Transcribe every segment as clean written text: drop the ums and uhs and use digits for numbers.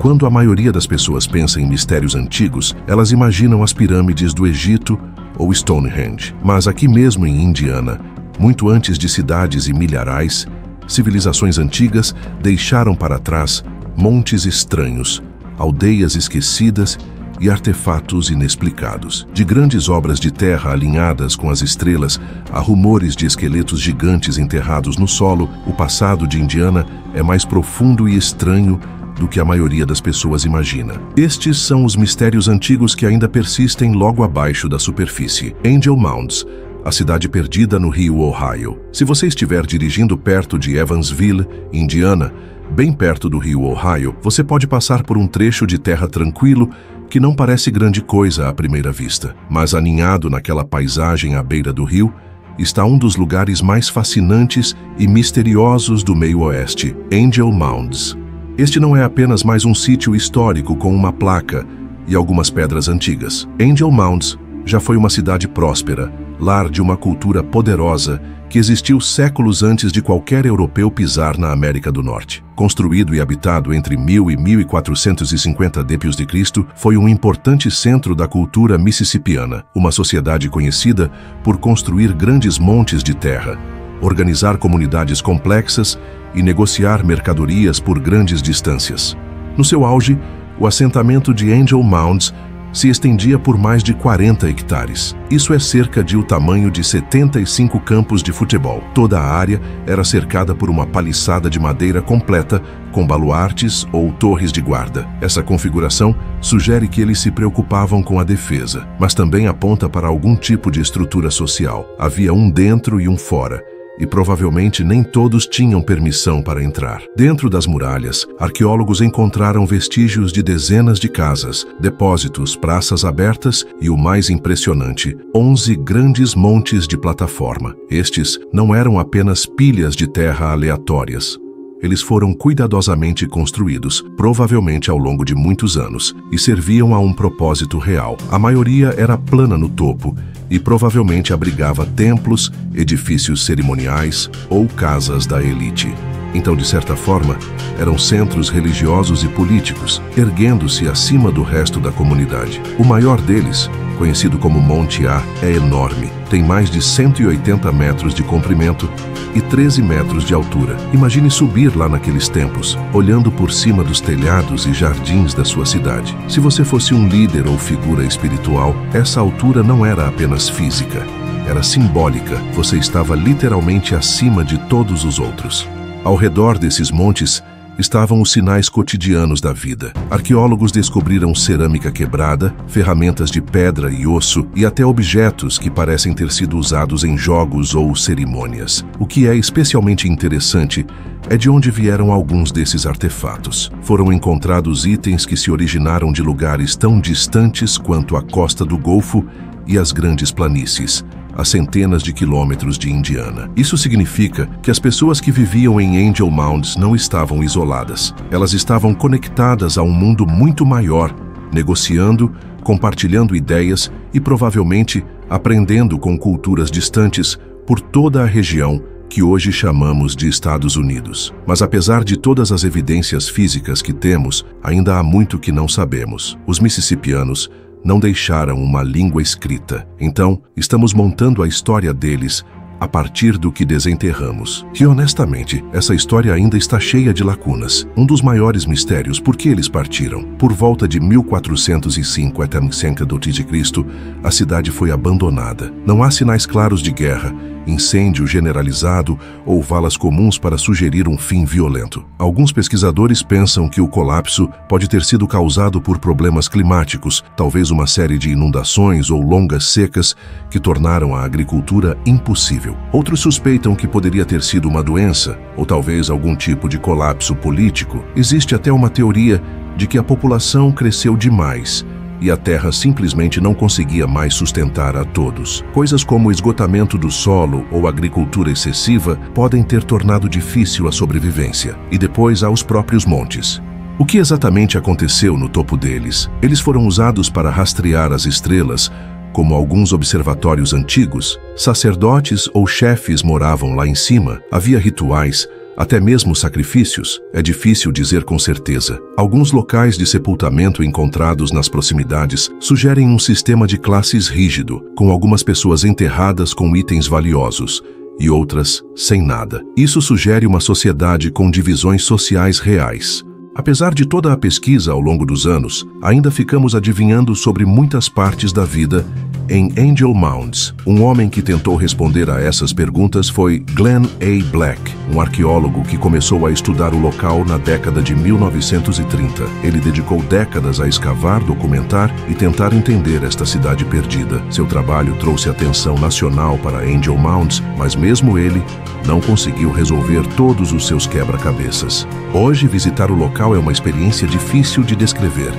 Quando a maioria das pessoas pensa em mistérios antigos, elas imaginam as pirâmides do Egito ou Stonehenge. Mas aqui mesmo em Indiana, muito antes de cidades e milharais, civilizações antigas deixaram para trás montes estranhos, aldeias esquecidas e artefatos inexplicados. De grandes obras de terra alinhadas com as estrelas a rumores de esqueletos gigantes enterrados no solo, o passado de Indiana é mais profundo e estranho do que a maioria das pessoas imagina. Estes são os mistérios antigos que ainda persistem logo abaixo da superfície. Angel Mounds, a cidade perdida no rio Ohio. Se você estiver dirigindo perto de Evansville, Indiana, bem perto do rio Ohio, você pode passar por um trecho de terra tranquilo que não parece grande coisa à primeira vista. Mas aninhado naquela paisagem à beira do rio, está um dos lugares mais fascinantes e misteriosos do meio oeste, Angel Mounds. Este não é apenas mais um sítio histórico com uma placa e algumas pedras antigas. Angel Mounds já foi uma cidade próspera, lar de uma cultura poderosa que existiu séculos antes de qualquer europeu pisar na América do Norte. Construído e habitado entre 1000 e 1450 d.C., foi um importante centro da cultura mississippiana, uma sociedade conhecida por construir grandes montes de terra, organizar comunidades complexas e negociar mercadorias por grandes distâncias. No seu auge, o assentamento de Angel Mounds se estendia por mais de 40 hectares. Isso é cerca de o tamanho de 75 campos de futebol. Toda a área era cercada por uma paliçada de madeira completa, com baluartes ou torres de guarda. Essa configuração sugere que eles se preocupavam com a defesa, mas também aponta para algum tipo de estrutura social. Havia um dentro e um fora, e provavelmente nem todos tinham permissão para entrar. Dentro das muralhas, arqueólogos encontraram vestígios de dezenas de casas, depósitos, praças abertas e, o mais impressionante, 11 grandes montes de plataforma. Estes não eram apenas pilhas de terra aleatórias. Eles foram cuidadosamente construídos, provavelmente ao longo de muitos anos, e serviam a um propósito real. A maioria era plana no topo e provavelmente abrigava templos, edifícios cerimoniais ou casas da elite. Então, de certa forma, eram centros religiosos e políticos, erguendo-se acima do resto da comunidade. O maior deles, conhecido como Monte A, é enorme. Tem mais de 180 metros de comprimento e 13 metros de altura. Imagine subir lá naqueles templos, olhando por cima dos telhados e jardins da sua cidade. Se você fosse um líder ou figura espiritual, essa altura não era apenas física, era simbólica. Você estava literalmente acima de todos os outros. Ao redor desses montes estavam os sinais cotidianos da vida. Arqueólogos descobriram cerâmica quebrada, ferramentas de pedra e osso e até objetos que parecem ter sido usados em jogos ou cerimônias. O que é especialmente interessante é de onde vieram alguns desses artefatos. Foram encontrados itens que se originaram de lugares tão distantes quanto a costa do Golfo e as grandes planícies, a centenas de quilômetros de Indiana. Isso significa que as pessoas que viviam em Angel Mounds não estavam isoladas. Elas estavam conectadas a um mundo muito maior, negociando, compartilhando ideias e provavelmente aprendendo com culturas distantes por toda a região que hoje chamamos de Estados Unidos. Mas apesar de todas as evidências físicas que temos, ainda há muito que não sabemos. Os mississippianos não deixaram uma língua escrita. Então, estamos montando a história deles a partir do que desenterramos. E honestamente, essa história ainda está cheia de lacunas. Um dos maiores mistérios, por que eles partiram? Por volta de 1405 a.C., a cidade foi abandonada. Não há sinais claros de guerra, incêndio generalizado ou valas comuns para sugerir um fim violento. Alguns pesquisadores pensam que o colapso pode ter sido causado por problemas climáticos, talvez uma série de inundações ou longas secas que tornaram a agricultura impossível. Outros suspeitam que poderia ter sido uma doença ou talvez algum tipo de colapso político. Existe até uma teoria de que a população cresceu demais e a terra simplesmente não conseguia mais sustentar a todos. Coisas como o esgotamento do solo ou agricultura excessiva podem ter tornado difícil a sobrevivência. E depois há os próprios montes. O que exatamente aconteceu no topo deles? Eles foram usados para rastrear as estrelas, como alguns observatórios antigos. Sacerdotes ou chefes moravam lá em cima. Havia rituais, Até mesmo sacrifícios? É difícil dizer com certeza. Alguns locais de sepultamento encontrados nas proximidades sugerem um sistema de classes rígido, com algumas pessoas enterradas com itens valiosos e outras sem nada. Isso sugere uma sociedade com divisões sociais reais. Apesar de toda a pesquisa ao longo dos anos, ainda ficamos adivinhando sobre muitas partes da vida em Angel Mounds. Um homem que tentou responder a essas perguntas foi Glenn A. Black, um arqueólogo que começou a estudar o local na década de 1930. Ele dedicou décadas a escavar, documentar e tentar entender esta cidade perdida. Seu trabalho trouxe atenção nacional para Angel Mounds, mas mesmo ele não conseguiu resolver todos os seus quebra-cabeças. Hoje, visitar o local é uma experiência difícil de descrever,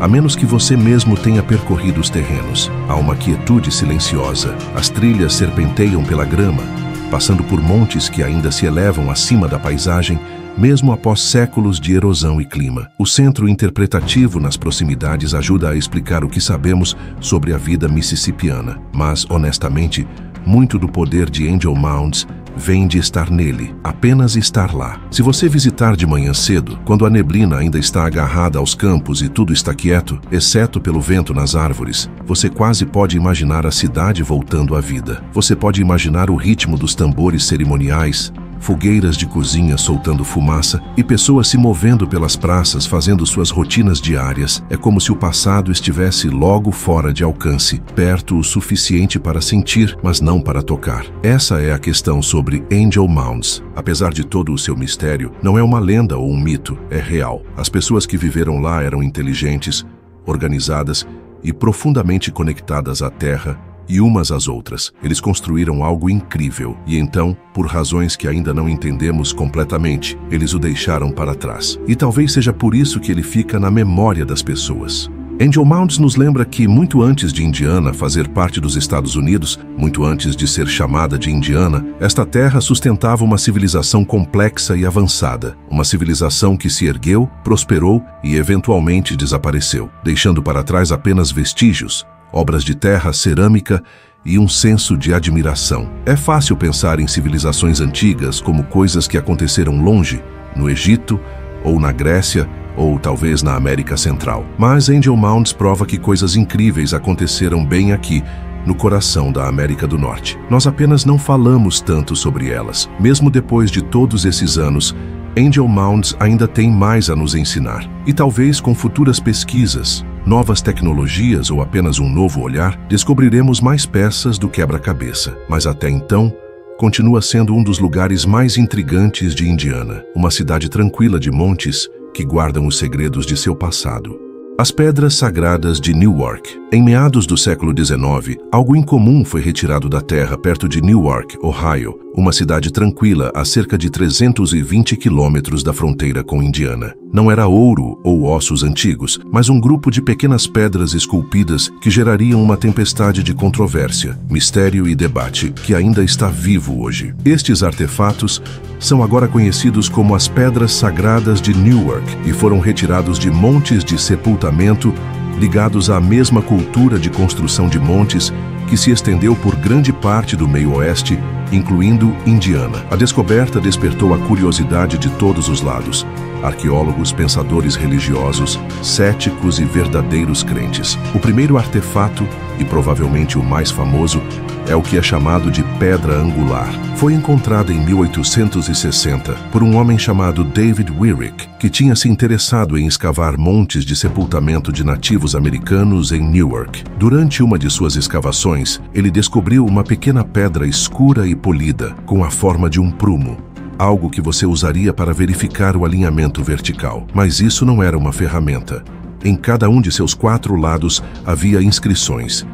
a menos que você mesmo tenha percorrido os terrenos. Há uma quietude silenciosa. As trilhas serpenteiam pela grama, passando por montes que ainda se elevam acima da paisagem, mesmo após séculos de erosão e clima. O centro interpretativo nas proximidades ajuda a explicar o que sabemos sobre a vida mississippiana. Mas, honestamente, muito do poder de Angel Mounds vem de estar nele, apenas estar lá. Se você visitar de manhã cedo, quando a neblina ainda está agarrada aos campos e tudo está quieto, exceto pelo vento nas árvores, você quase pode imaginar a cidade voltando à vida. Você pode imaginar o ritmo dos tambores cerimoniais, fogueiras de cozinha soltando fumaça e pessoas se movendo pelas praças fazendo suas rotinas diárias. É como se o passado estivesse logo fora de alcance, perto o suficiente para sentir, mas não para tocar. Essa é a questão sobre Angel Mounds. Apesar de todo o seu mistério, não é uma lenda ou um mito, é real. As pessoas que viveram lá eram inteligentes, organizadas e profundamente conectadas à terra e umas às outras. Eles construíram algo incrível e então, por razões que ainda não entendemos completamente, eles o deixaram para trás. E talvez seja por isso que ele fica na memória das pessoas. Angel Mounds nos lembra que, muito antes de Indiana fazer parte dos Estados Unidos, muito antes de ser chamada de Indiana, esta terra sustentava uma civilização complexa e avançada. Uma civilização que se ergueu, prosperou e eventualmente desapareceu, deixando para trás apenas vestígios, obras de terra, cerâmica e um senso de admiração. É fácil pensar em civilizações antigas como coisas que aconteceram longe, no Egito, ou na Grécia, ou talvez na América Central. Mas Angel Mounds prova que coisas incríveis aconteceram bem aqui, no coração da América do Norte. Nós apenas não falamos tanto sobre elas. Mesmo depois de todos esses anos, Angel Mounds ainda tem mais a nos ensinar. E talvez com futuras pesquisas, novas tecnologias ou apenas um novo olhar, descobriremos mais peças do quebra-cabeça. Mas até então, continua sendo um dos lugares mais intrigantes de Indiana. Uma cidade tranquila de montes que guardam os segredos de seu passado. As pedras sagradas de Newark. Em meados do século XIX, algo incomum foi retirado da terra perto de Newark, Ohio, uma cidade tranquila a cerca de 320 quilômetros da fronteira com Indiana. Não era ouro ou ossos antigos, mas um grupo de pequenas pedras esculpidas que gerariam uma tempestade de controvérsia, mistério e debate que ainda está vivo hoje. Estes artefatos são agora conhecidos como as Pedras Sagradas de Newark e foram retirados de montes de sepultamento ligados à mesma cultura de construção de montes que se estendeu por grande parte do meio-oeste, incluindo Indiana. A descoberta despertou a curiosidade de todos os lados: arqueólogos, pensadores religiosos, céticos e verdadeiros crentes. O primeiro artefato, e provavelmente o mais famoso, é o que é chamado de Pedra Angular. Foi encontrada em 1860 por um homem chamado David Wyrick, que tinha se interessado em escavar montes de sepultamento de nativos americanos em Newark. Durante uma de suas escavações, ele descobriu uma pequena pedra escura e polida, com a forma de um prumo, algo que você usaria para verificar o alinhamento vertical. Mas isso não era uma ferramenta. Em cada um de seus 4 lados havia inscrições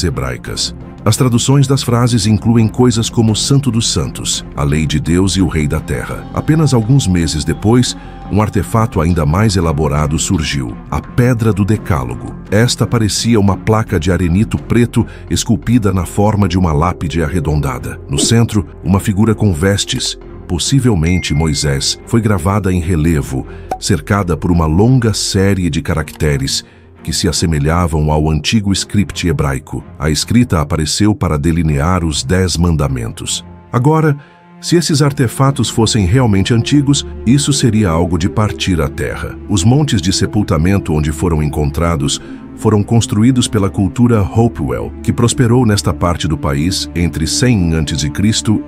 hebraicas. As traduções das frases incluem coisas como Santo dos Santos, a Lei de Deus e o Rei da Terra. Apenas alguns meses depois, um artefato ainda mais elaborado surgiu: a Pedra do Decálogo. Esta parecia uma placa de arenito preto esculpida na forma de uma lápide arredondada. No centro, uma figura com vestes, possivelmente Moisés, foi gravada em relevo, cercada por uma longa série de caracteres que se assemelhavam ao antigo script hebraico. A escrita apareceu para delinear os 10 mandamentos. Agora, Se esses artefatos fossem realmente antigos, isso seria algo de partir a terra. Os montes de sepultamento onde foram encontrados foram construídos pela cultura Hopewell, que prosperou nesta parte do país entre 100 a.C.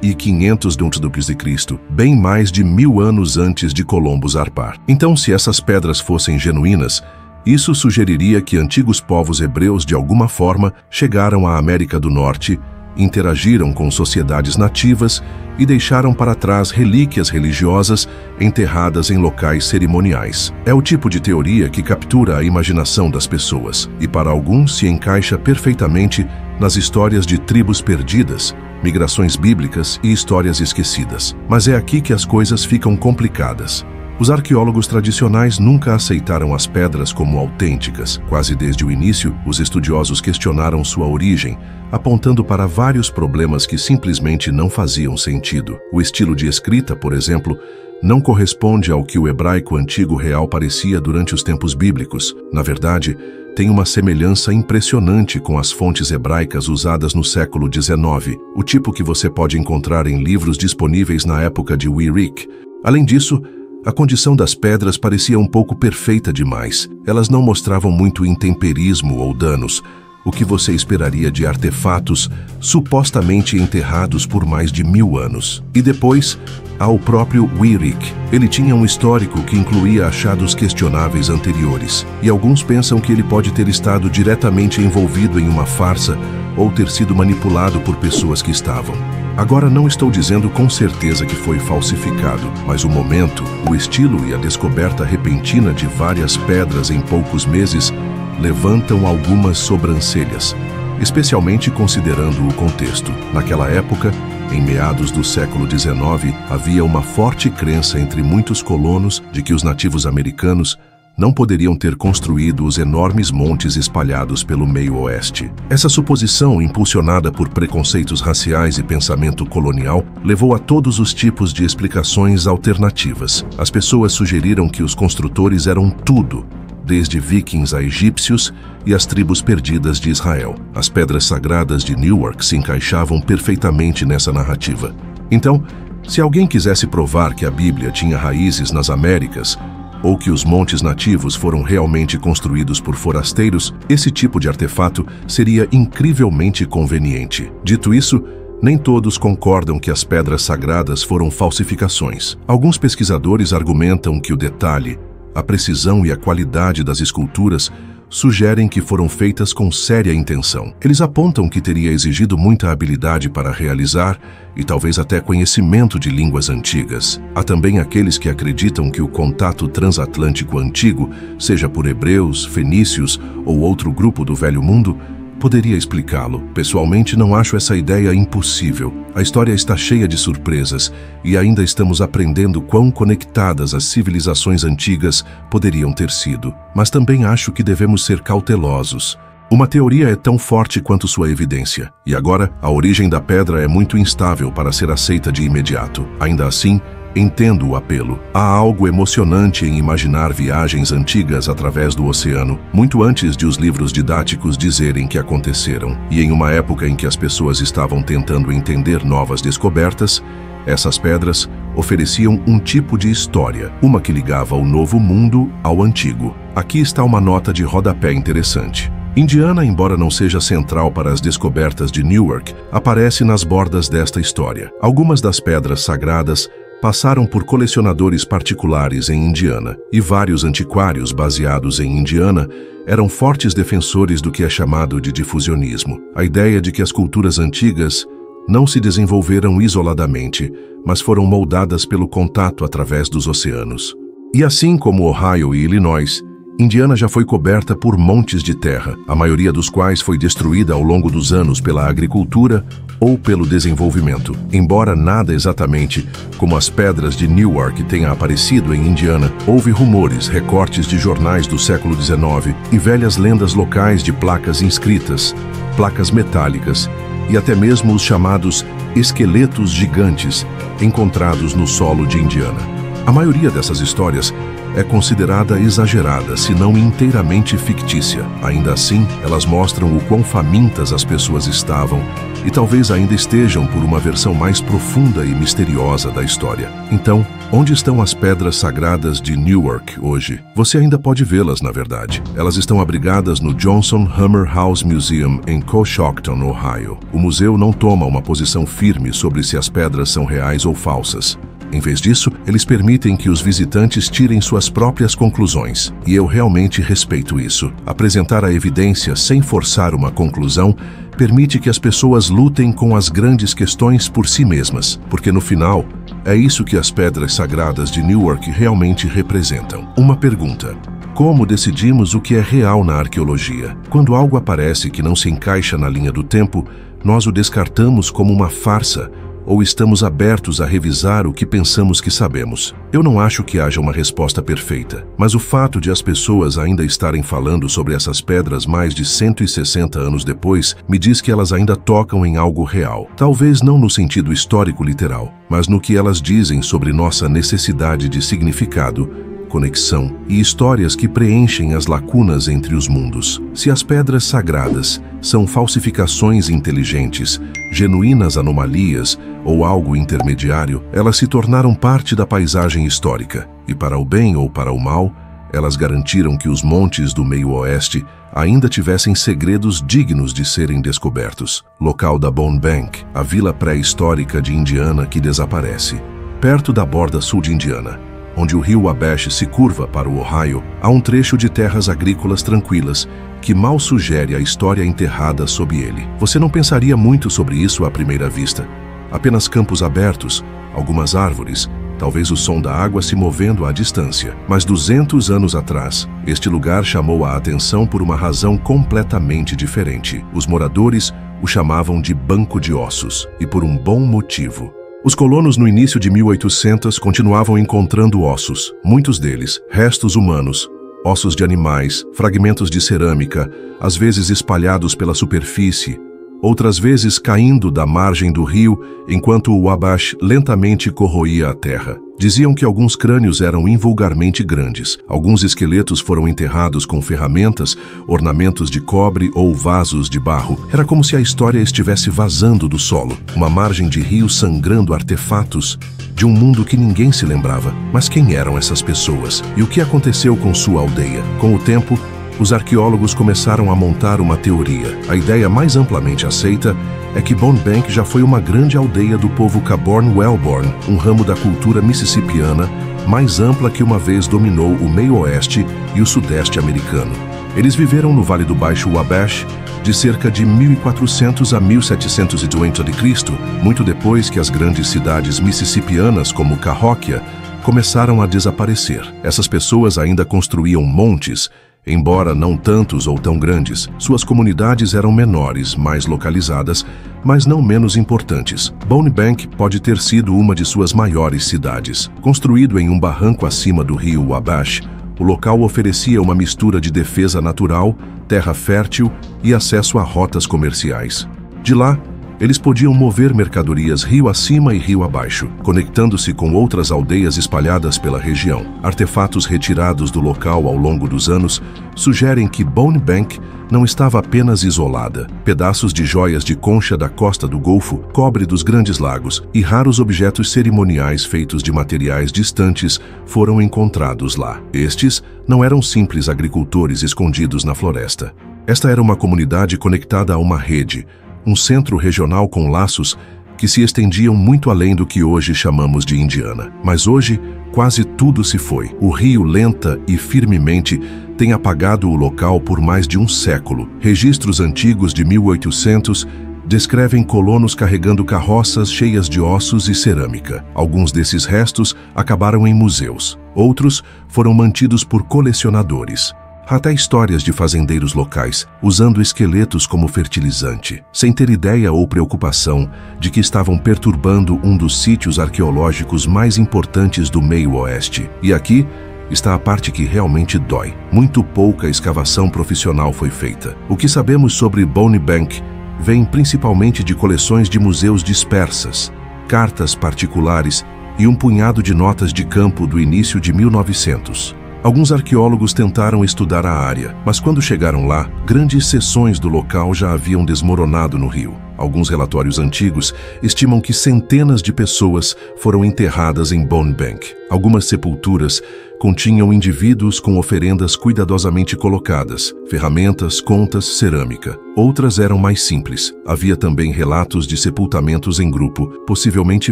e 500 a.C., bem mais de 1000 anos antes de Colombo zarpar. Então, se essas pedras fossem genuínas, isso sugeriria que antigos povos hebreus de alguma forma chegaram à América do Norte, interagiram com sociedades nativas e deixaram para trás relíquias religiosas enterradas em locais cerimoniais. É o tipo de teoria que captura a imaginação das pessoas e, para alguns, se encaixa perfeitamente nas histórias de tribos perdidas, migrações bíblicas e histórias esquecidas. Mas é aqui que as coisas ficam complicadas. Os arqueólogos tradicionais nunca aceitaram as pedras como autênticas. Quase desde o início, os estudiosos questionaram sua origem, apontando para vários problemas que simplesmente não faziam sentido. O estilo de escrita, por exemplo, não corresponde ao que o hebraico antigo real parecia durante os tempos bíblicos. Na verdade, tem uma semelhança impressionante com as fontes hebraicas usadas no século XIX, o tipo que você pode encontrar em livros disponíveis na época de Wierich. Além disso, a condição das pedras parecia um pouco perfeita demais. Elas não mostravam muito intemperismo ou danos, o que você esperaria de artefatos supostamente enterrados por mais de 1000 anos. E depois, há o próprio Wierich. Ele tinha um histórico que incluía achados questionáveis anteriores, e alguns pensam que ele pode ter estado diretamente envolvido em uma farsa ou ter sido manipulado por pessoas que estavam. Agora, não estou dizendo com certeza que foi falsificado, mas o momento, o estilo e a descoberta repentina de várias pedras em poucos meses levantam algumas sobrancelhas, especialmente considerando o contexto. Naquela época, em meados do século XIX, havia uma forte crença entre muitos colonos de que os nativos americanos não poderiam ter construído os enormes montes espalhados pelo meio-oeste. Essa suposição, impulsionada por preconceitos raciais e pensamento colonial, levou a todos os tipos de explicações alternativas. As pessoas sugeriram que os construtores eram tudo, desde vikings a egípcios e as tribos perdidas de Israel. As pedras sagradas de Newark se encaixavam perfeitamente nessa narrativa. Então, se alguém quisesse provar que a Bíblia tinha raízes nas Américas, ou que os montes nativos foram realmente construídos por forasteiros, esse tipo de artefato seria incrivelmente conveniente. Dito isso, nem todos concordam que as pedras sagradas foram falsificações. Alguns pesquisadores argumentam que o detalhe, a precisão e a qualidade das esculturas sugerem que foram feitas com séria intenção. Eles apontam que teria exigido muita habilidade para realizar e talvez até conhecimento de línguas antigas. Há também aqueles que acreditam que o contato transatlântico antigo, seja por hebreus, fenícios ou outro grupo do Velho Mundo, poderia explicá-lo. Pessoalmente, não acho essa ideia impossível. A história está cheia de surpresas e ainda estamos aprendendo quão conectadas as civilizações antigas poderiam ter sido. Mas também acho que devemos ser cautelosos. Uma teoria é tão forte quanto sua evidência, e agora a origem da pedra é muito instável para ser aceita de imediato. Ainda assim, entendo o apelo. Há algo emocionante em imaginar viagens antigas através do oceano, muito antes de os livros didáticos dizerem que aconteceram. E em uma época em que as pessoas estavam tentando entender novas descobertas, essas pedras ofereciam um tipo de história, uma que ligava o novo mundo ao antigo. Aqui está uma nota de rodapé interessante. Indiana, embora não seja central para as descobertas de Newark, aparece nas bordas desta história. Algumas das pedras sagradas passaram por colecionadores particulares em Indiana, e vários antiquários baseados em Indiana eram fortes defensores do que é chamado de difusionismo. A ideia de que as culturas antigas não se desenvolveram isoladamente, mas foram moldadas pelo contato através dos oceanos. E assim como Ohio e Illinois, Indiana já foi coberta por montes de terra, a maioria dos quais foi destruída ao longo dos anos pela agricultura ou pelo desenvolvimento. Embora nada exatamente como as pedras de Newark tenha aparecido em Indiana, houve rumores, recortes de jornais do século XIX e velhas lendas locais de placas inscritas, placas metálicas e até mesmo os chamados esqueletos gigantes encontrados no solo de Indiana. A maioria dessas histórias é considerada exagerada, se não inteiramente fictícia. Ainda assim, elas mostram o quão famintas as pessoas estavam e talvez ainda estejam por uma versão mais profunda e misteriosa da história. Então, onde estão as pedras sagradas de Newark hoje? Você ainda pode vê-las, na verdade. Elas estão abrigadas no Johnson Hammer House Museum em Coshocton, Ohio. O museu não toma uma posição firme sobre se as pedras são reais ou falsas. Em vez disso, eles permitem que os visitantes tirem suas próprias conclusões. E eu realmente respeito isso. Apresentar a evidência sem forçar uma conclusão permite que as pessoas lutem com as grandes questões por si mesmas, porque no final, é isso que as pedras sagradas de Newark realmente representam. Uma pergunta: como decidimos o que é real na arqueologia? Quando algo aparece que não se encaixa na linha do tempo, nós o descartamos como uma farsa, ou estamos abertos a revisar o que pensamos que sabemos? Eu não acho que haja uma resposta perfeita, mas o fato de as pessoas ainda estarem falando sobre essas pedras mais de 160 anos depois me diz que elas ainda tocam em algo real. Talvez não no sentido histórico literal, mas no que elas dizem sobre nossa necessidade de significado, conexão e histórias que preenchem as lacunas entre os mundos. Se as pedras sagradas são falsificações inteligentes, genuínas anomalias ou algo intermediário, elas se tornaram parte da paisagem histórica, e para o bem ou para o mal, elas garantiram que os montes do Meio-Oeste ainda tivessem segredos dignos de serem descobertos. Local da Bone Bank, a vila pré-histórica de Indiana que desaparece. Perto da borda sul de Indiana, onde o rio Wabash se curva para o Ohio, há um trecho de terras agrícolas tranquilas que mal sugere a história enterrada sob ele. Você não pensaria muito sobre isso à primeira vista. Apenas campos abertos, algumas árvores, talvez o som da água se movendo à distância. Mas 200 anos atrás, este lugar chamou a atenção por uma razão completamente diferente. Os moradores o chamavam de Banco de Ossos, e por um bom motivo. Os colonos no início de 1800 continuavam encontrando ossos, muitos deles restos humanos, ossos de animais, fragmentos de cerâmica, às vezes espalhados pela superfície, outras vezes caindo da margem do rio enquanto o Wabash lentamente corroía a terra. Diziam que alguns crânios eram invulgarmente grandes. Alguns esqueletos foram enterrados com ferramentas, ornamentos de cobre ou vasos de barro. Era como se a história estivesse vazando do solo, uma margem de rio sangrando artefatos de um mundo que ninguém se lembrava. Mas quem eram essas pessoas? E o que aconteceu com sua aldeia? Com o tempo, os arqueólogos começaram a montar uma teoria. A ideia mais amplamente aceita é que Bone Bank já foi uma grande aldeia do povo Caborn-Wellborn, um ramo da cultura mississippiana mais ampla que uma vez dominou o meio-oeste e o sudeste americano. Eles viveram no Vale do Baixo Wabash de cerca de 1400 a 1720 a.C., muito depois que as grandes cidades mississippianas como Cahokia começaram a desaparecer. Essas pessoas ainda construíam montes, embora não tantos ou tão grandes. Suas comunidades eram menores, mais localizadas, mas não menos importantes. Bone Bank pode ter sido uma de suas maiores cidades. Construído em um barranco acima do rio Wabash, o local oferecia uma mistura de defesa natural, terra fértil e acesso a rotas comerciais. De lá, eles podiam mover mercadorias rio acima e rio abaixo, conectando-se com outras aldeias espalhadas pela região. Artefatos retirados do local ao longo dos anos sugerem que Bone Bank não estava apenas isolada. Pedaços de joias de concha da costa do Golfo, cobre dos Grandes Lagos e raros objetos cerimoniais feitos de materiais distantes foram encontrados lá. Estes não eram simples agricultores escondidos na floresta. Esta era uma comunidade conectada a uma rede, um centro regional com laços que se estendiam muito além do que hoje chamamos de Indiana. Mas hoje, quase tudo se foi. O rio lenta e firmemente tem apagado o local por mais de um século. Registros antigos de 1800 descrevem colonos carregando carroças cheias de ossos e cerâmica. Alguns desses restos acabaram em museus. Outros foram mantidos por colecionadores. Até histórias de fazendeiros locais, usando esqueletos como fertilizante, sem ter ideia ou preocupação de que estavam perturbando um dos sítios arqueológicos mais importantes do meio-oeste. E aqui está a parte que realmente dói. Muito pouca escavação profissional foi feita. O que sabemos sobre Bone Bank vem principalmente de coleções de museus dispersas, cartas particulares e um punhado de notas de campo do início de 1900. Alguns arqueólogos tentaram estudar a área, mas quando chegaram lá, grandes seções do local já haviam desmoronado no rio. Alguns relatórios antigos estimam que centenas de pessoas foram enterradas em Bone Bank. Algumas sepulturas continham indivíduos com oferendas cuidadosamente colocadas, ferramentas, contas, cerâmica. Outras eram mais simples. Havia também relatos de sepultamentos em grupo, possivelmente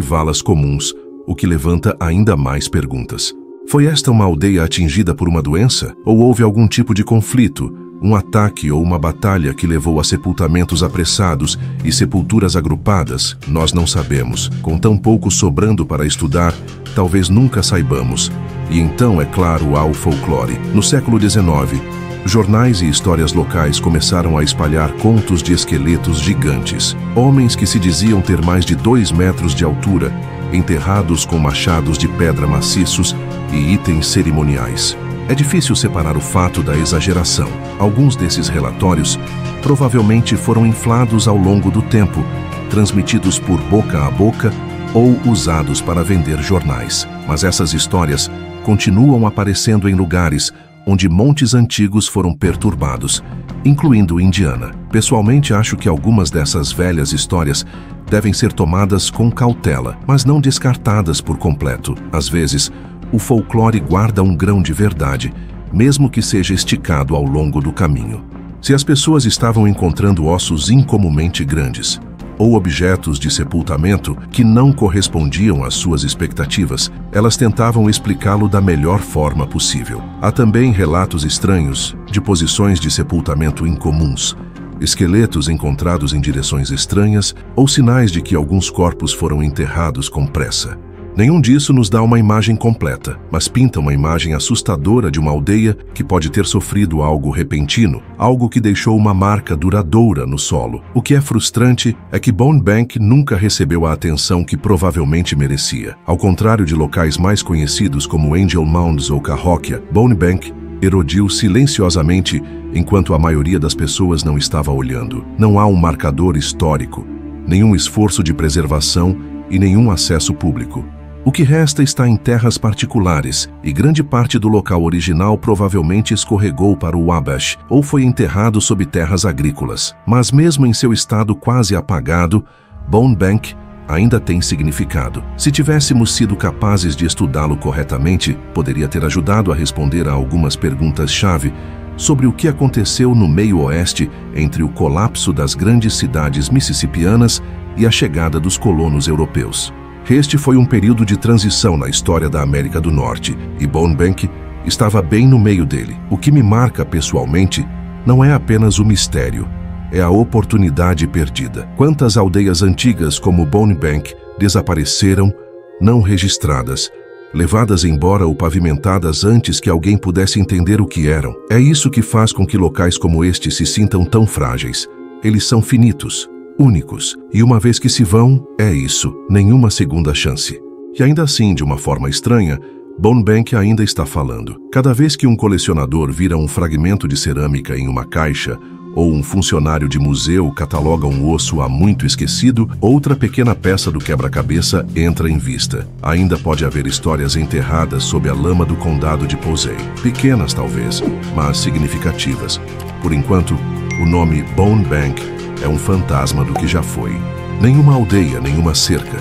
valas comuns, o que levanta ainda mais perguntas. Foi esta uma aldeia atingida por uma doença? Ou houve algum tipo de conflito, um ataque ou uma batalha que levou a sepultamentos apressados e sepulturas agrupadas? Nós não sabemos. Com tão pouco sobrando para estudar, talvez nunca saibamos. E então, é claro, há o folclore. No século XIX, jornais e histórias locais começaram a espalhar contos de esqueletos gigantes. Homens que se diziam ter mais de 2 metros de altura, enterrados com machados de pedra maciços e itens cerimoniais. É difícil separar o fato da exageração. Alguns desses relatórios provavelmente foram inflados ao longo do tempo, transmitidos por boca a boca ou usados para vender jornais. Mas essas histórias continuam aparecendo em lugares onde montes antigos foram perturbados, incluindo Indiana. Pessoalmente, acho que algumas dessas velhas histórias devem ser tomadas com cautela, mas não descartadas por completo. Às vezes, o folclore guarda um grão de verdade, mesmo que seja esticado ao longo do caminho. Se as pessoas estavam encontrando ossos incomumente grandes, ou objetos de sepultamento que não correspondiam às suas expectativas, elas tentavam explicá-lo da melhor forma possível. Há também relatos estranhos de posições de sepultamento incomuns, esqueletos encontrados em direções estranhas ou sinais de que alguns corpos foram enterrados com pressa. Nenhum disso nos dá uma imagem completa, mas pinta uma imagem assustadora de uma aldeia que pode ter sofrido algo repentino, algo que deixou uma marca duradoura no solo. O que é frustrante é que Bone Bank nunca recebeu a atenção que provavelmente merecia. Ao contrário de locais mais conhecidos como Angel Mounds ou Cahokia, Bone Bank erodiu silenciosamente enquanto a maioria das pessoas não estava olhando. Não há um marcador histórico, nenhum esforço de preservação e nenhum acesso público. O que resta está em terras particulares, e grande parte do local original provavelmente escorregou para o Wabash ou foi enterrado sob terras agrícolas. Mas mesmo em seu estado quase apagado, Bone Bank ainda tem significado. Se tivéssemos sido capazes de estudá-lo corretamente, poderia ter ajudado a responder a algumas perguntas-chave sobre o que aconteceu no meio-oeste entre o colapso das grandes cidades mississippianas e a chegada dos colonos europeus. Este foi um período de transição na história da América do Norte, e Bone Bank estava bem no meio dele. O que me marca pessoalmente não é apenas o mistério, é a oportunidade perdida. Quantas aldeias antigas como Bone Bank desapareceram, não registradas, levadas embora ou pavimentadas antes que alguém pudesse entender o que eram. É isso que faz com que locais como este se sintam tão frágeis. Eles são finitos, únicos, e uma vez que se vão, é isso, nenhuma segunda chance. E ainda assim, de uma forma estranha, Bone Bank ainda está falando. Cada vez que um colecionador vira um fragmento de cerâmica em uma caixa, ou um funcionário de museu cataloga um osso há muito esquecido, outra pequena peça do quebra-cabeça entra em vista. Ainda pode haver histórias enterradas sob a lama do condado de Posey. Pequenas, talvez, mas significativas. Por enquanto, o nome Bone Bank é um fantasma do que já foi. Nenhuma aldeia, nenhuma cerca,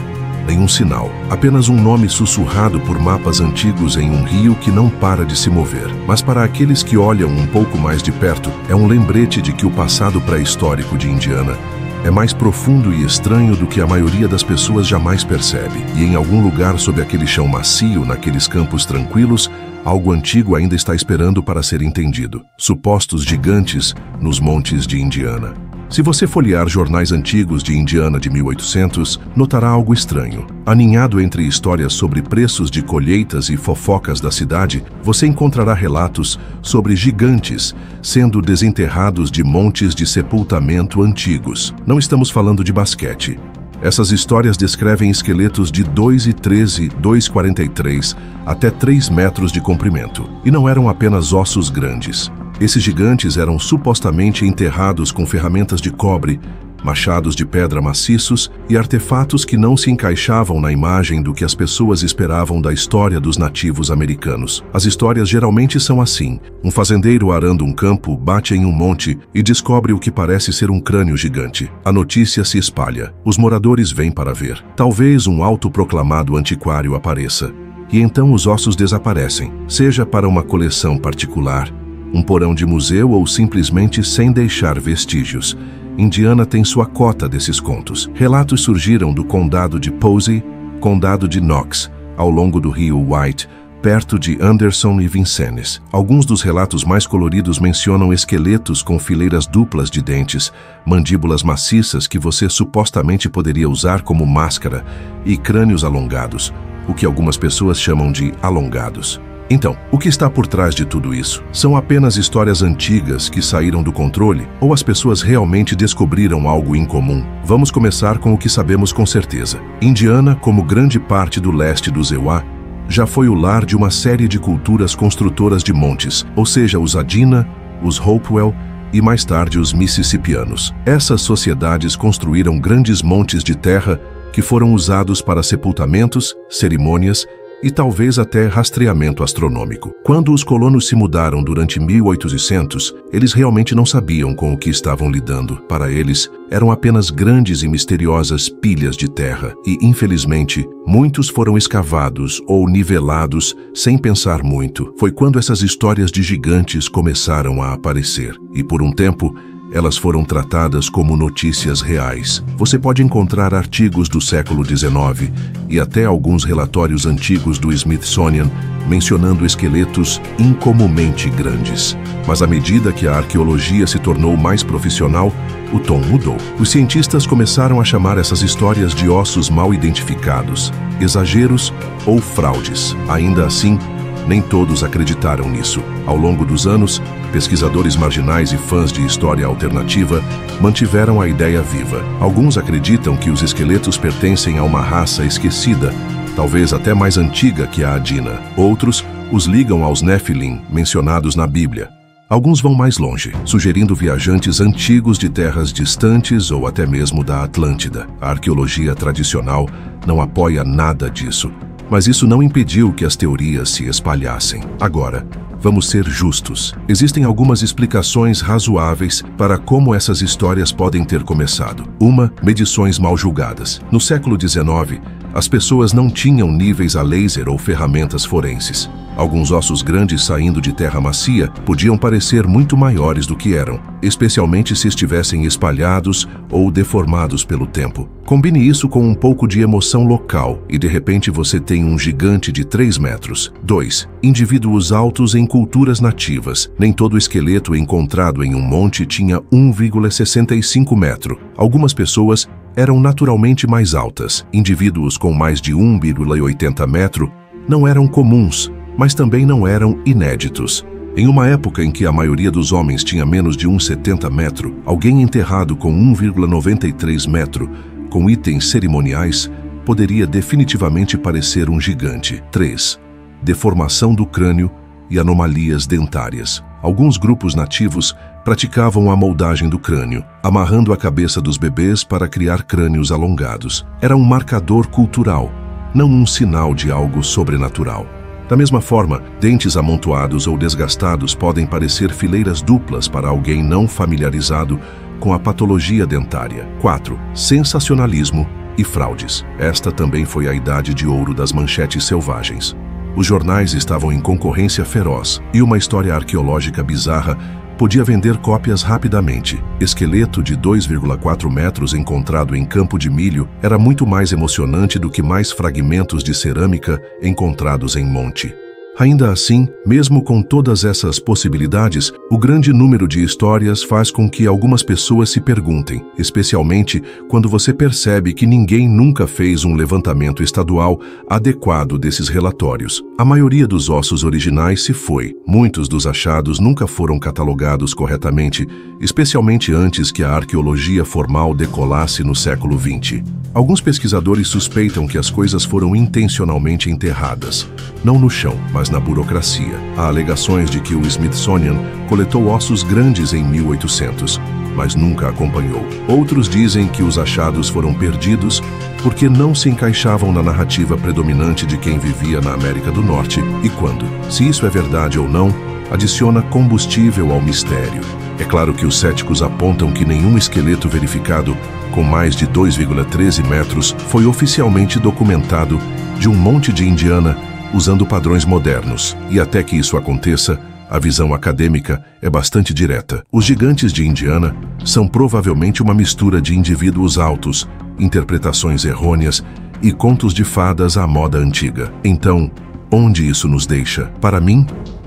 nenhum sinal. Apenas um nome sussurrado por mapas antigos em um rio que não para de se mover. Mas para aqueles que olham um pouco mais de perto, é um lembrete de que o passado pré-histórico de Indiana é mais profundo e estranho do que a maioria das pessoas jamais percebe. E em algum lugar sob aquele chão macio, naqueles campos tranquilos, algo antigo ainda está esperando para ser entendido. Supostos gigantes nos montes de Indiana. Se você folhear jornais antigos de Indiana de 1800, notará algo estranho. Aninhado entre histórias sobre preços de colheitas e fofocas da cidade, você encontrará relatos sobre gigantes sendo desenterrados de montes de sepultamento antigos. Não estamos falando de basquete. Essas histórias descrevem esqueletos de 2,13, 2,43 até 3 metros de comprimento. E não eram apenas ossos grandes. Esses gigantes eram supostamente enterrados com ferramentas de cobre, machados de pedra maciços e artefatos que não se encaixavam na imagem do que as pessoas esperavam da história dos nativos americanos. As histórias geralmente são assim. Um fazendeiro arando um campo bate em um monte e descobre o que parece ser um crânio gigante. A notícia se espalha. Os moradores vêm para ver. Talvez um autoproclamado antiquário apareça. E então os ossos desaparecem, seja para uma coleção particular, um porão de museu ou simplesmente sem deixar vestígios. Indiana tem sua cota desses contos. Relatos surgiram do condado de Posey, condado de Knox, ao longo do rio White, perto de Anderson e Vincennes. Alguns dos relatos mais coloridos mencionam esqueletos com fileiras duplas de dentes, mandíbulas maciças que você supostamente poderia usar como máscara e crânios alongados, o que algumas pessoas chamam de alongados. Então, o que está por trás de tudo isso? São apenas histórias antigas que saíram do controle ou as pessoas realmente descobriram algo incomum? Vamos começar com o que sabemos com certeza. Indiana, como grande parte do leste do Zeuá, já foi o lar de uma série de culturas construtoras de montes, ou seja, os Adina, os Hopewell e mais tarde os Mississippianos. Essas sociedades construíram grandes montes de terra que foram usados para sepultamentos, cerimônias e talvez até rastreamento astronômico. Quando os colonos se mudaram durante 1800, eles realmente não sabiam com o que estavam lidando. Para eles, eram apenas grandes e misteriosas pilhas de terra e, infelizmente, muitos foram escavados ou nivelados sem pensar muito. Foi quando essas histórias de gigantes começaram a aparecer e, por um tempo, elas foram tratadas como notícias reais. Você pode encontrar artigos do século XIX e até alguns relatórios antigos do Smithsonian mencionando esqueletos incomumente grandes. Mas à medida que a arqueologia se tornou mais profissional, o tom mudou. Os cientistas começaram a chamar essas histórias de ossos mal identificados, exageros ou fraudes. Ainda assim, nem todos acreditaram nisso. Ao longo dos anos, pesquisadores marginais e fãs de história alternativa mantiveram a ideia viva. Alguns acreditam que os esqueletos pertencem a uma raça esquecida, talvez até mais antiga que a Adina. Outros os ligam aos Nephilim, mencionados na Bíblia. Alguns vão mais longe, sugerindo viajantes antigos de terras distantes ou até mesmo da Atlântida. A arqueologia tradicional não apoia nada disso, mas isso não impediu que as teorias se espalhassem. Agora, vamos ser justos. Existem algumas explicações razoáveis para como essas histórias podem ter começado. Uma, medições mal julgadas. No século XIX, as pessoas não tinham níveis a laser ou ferramentas forenses. Alguns ossos grandes saindo de terra macia podiam parecer muito maiores do que eram, especialmente se estivessem espalhados ou deformados pelo tempo. Combine isso com um pouco de emoção local e de repente você tem um gigante de 3 metros. 2. Indivíduos altos em culturas nativas. Nem todo esqueleto encontrado em um monte tinha 1,65 metro. Algumas pessoas eram naturalmente mais altas. Indivíduos com mais de 1,80 metro não eram comuns, mas também não eram inéditos. Em uma época em que a maioria dos homens tinha menos de 1,70 metro, alguém enterrado com 1,93 metro, com itens cerimoniais, poderia definitivamente parecer um gigante. 3. Deformação do crânio e anomalias dentárias. Alguns grupos nativos praticavam a moldagem do crânio, amarrando a cabeça dos bebês para criar crânios alongados. Era um marcador cultural, não um sinal de algo sobrenatural. Da mesma forma, dentes amontoados ou desgastados podem parecer fileiras duplas para alguém não familiarizado com a patologia dentária. 4. Sensacionalismo e fraudes. Esta também foi a idade de ouro das manchetes selvagens. Os jornais estavam em concorrência feroz e uma história arqueológica bizarra podia vender cópias rapidamente. Esqueleto de 2,4 metros encontrado em campo de milho era muito mais emocionante do que mais fragmentos de cerâmica encontrados em monte. Ainda assim, mesmo com todas essas possibilidades, o grande número de histórias faz com que algumas pessoas se perguntem, especialmente quando você percebe que ninguém nunca fez um levantamento estadual adequado desses relatórios. A maioria dos ossos originais se foi. Muitos dos achados nunca foram catalogados corretamente, especialmente antes que a arqueologia formal decolasse no século XX. Alguns pesquisadores suspeitam que as coisas foram intencionalmente enterradas, não no chão, mas na burocracia. Há alegações de que o Smithsonian coletou ossos grandes em 1800, mas nunca acompanhou. Outros dizem que os achados foram perdidos porque não se encaixavam na narrativa predominante de quem vivia na América do Norte e quando. Se isso é verdade ou não, adiciona combustível ao mistério. É claro que os céticos apontam que nenhum esqueleto verificado com mais de 2,13 metros foi oficialmente documentado de um monte de Indiana usando padrões modernos. E até que isso aconteça, a visão acadêmica é bastante direta. Os gigantes de Indiana são provavelmente uma mistura de indivíduos altos, interpretações errôneas e contos de fadas à moda antiga. Então, onde isso nos deixa? Para mim,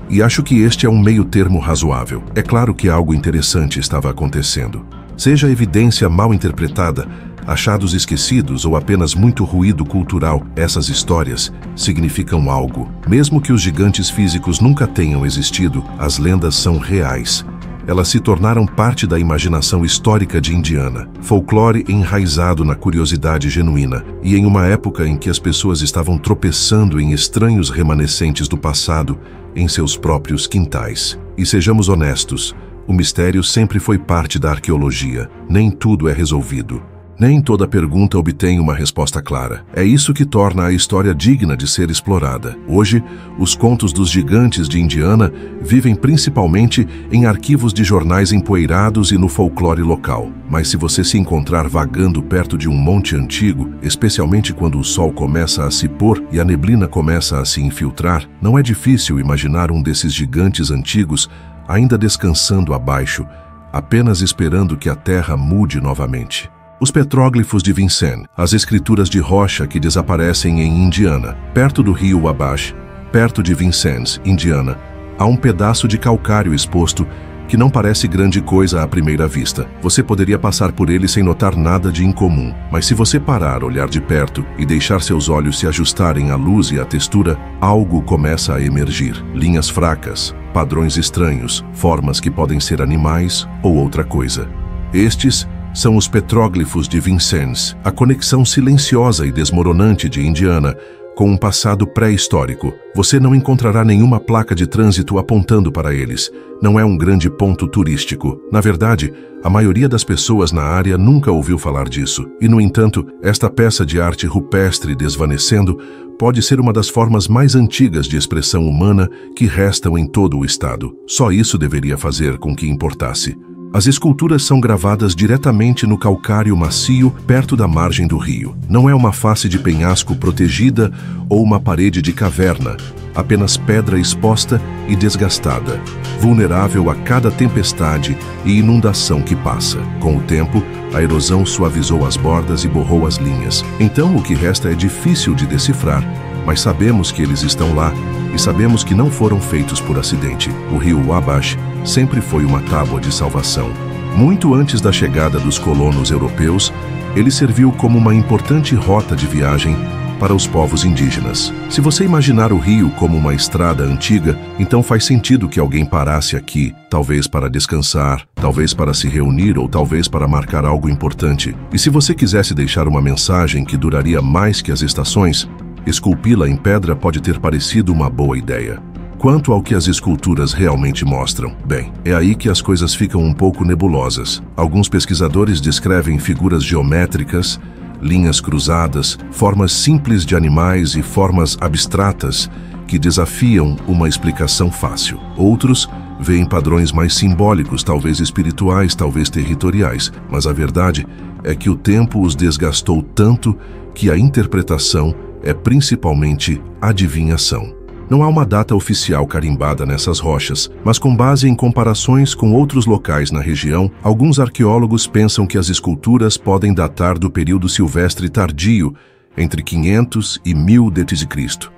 e acho que este é um meio termo razoável. É claro que algo interessante estava acontecendo. Seja evidência mal interpretada, achados esquecidos ou apenas muito ruído cultural, essas histórias significam algo. Mesmo que os gigantes físicos nunca tenham existido, as lendas são reais. Elas se tornaram parte da imaginação histórica de Indiana, folclore enraizado na curiosidade genuína, e em uma época em que as pessoas estavam tropeçando em estranhos remanescentes do passado em seus próprios quintais. E sejamos honestos, o mistério sempre foi parte da arqueologia. Nem tudo é resolvido. Nem toda pergunta obtém uma resposta clara. É isso que torna a história digna de ser explorada. Hoje, os contos dos gigantes de Indiana vivem principalmente em arquivos de jornais empoeirados e no folclore local. Mas se você se encontrar vagando perto de um monte antigo, especialmente quando o sol começa a se pôr e a neblina começa a se infiltrar, não é difícil imaginar um desses gigantes antigos ainda descansando abaixo, apenas esperando que a terra mude novamente. Os petróglifos de Vincennes, as escrituras de rocha que desaparecem em Indiana. Perto do rio Wabash, perto de Vincennes, Indiana, há um pedaço de calcário exposto que não parece grande coisa à primeira vista. Você poderia passar por ele sem notar nada de incomum, mas se você parar, olhar de perto e deixar seus olhos se ajustarem à luz e à textura, algo começa a emergir. Linhas fracas, padrões estranhos, formas que podem ser animais ou outra coisa. Estes são os petróglifos de Vincennes, a conexão silenciosa e desmoronante de Indiana com um passado pré-histórico. Você não encontrará nenhuma placa de trânsito apontando para eles. Não é um grande ponto turístico. Na verdade, a maioria das pessoas na área nunca ouviu falar disso. E, no entanto, esta peça de arte rupestre desvanecendo pode ser uma das formas mais antigas de expressão humana que restam em todo o estado. Só isso deveria fazer com que importasse. As esculturas são gravadas diretamente no calcário macio perto da margem do rio. Não é uma face de penhasco protegida ou uma parede de caverna, apenas pedra exposta e desgastada, vulnerável a cada tempestade e inundação que passa. Com o tempo, a erosão suavizou as bordas e borrou as linhas. Então o que resta é difícil de decifrar, mas sabemos que eles estão lá e sabemos que não foram feitos por acidente. O rio Wabash sempre foi uma tábua de salvação. Muito antes da chegada dos colonos europeus, ele serviu como uma importante rota de viagem para os povos indígenas. Se você imaginar o rio como uma estrada antiga, então faz sentido que alguém parasse aqui, talvez para descansar, talvez para se reunir ou talvez para marcar algo importante. E se você quisesse deixar uma mensagem que duraria mais que as estações, esculpi-la em pedra pode ter parecido uma boa ideia. Quanto ao que as esculturas realmente mostram, bem, é aí que as coisas ficam um pouco nebulosas. Alguns pesquisadores descrevem figuras geométricas, linhas cruzadas, formas simples de animais e formas abstratas que desafiam uma explicação fácil. Outros veem padrões mais simbólicos, talvez espirituais, talvez territoriais, mas a verdade é que o tempo os desgastou tanto que a interpretação é principalmente adivinhação. Não há uma data oficial carimbada nessas rochas, mas com base em comparações com outros locais na região, alguns arqueólogos pensam que as esculturas podem datar do período silvestre tardio, entre 500 e 1000 d.C.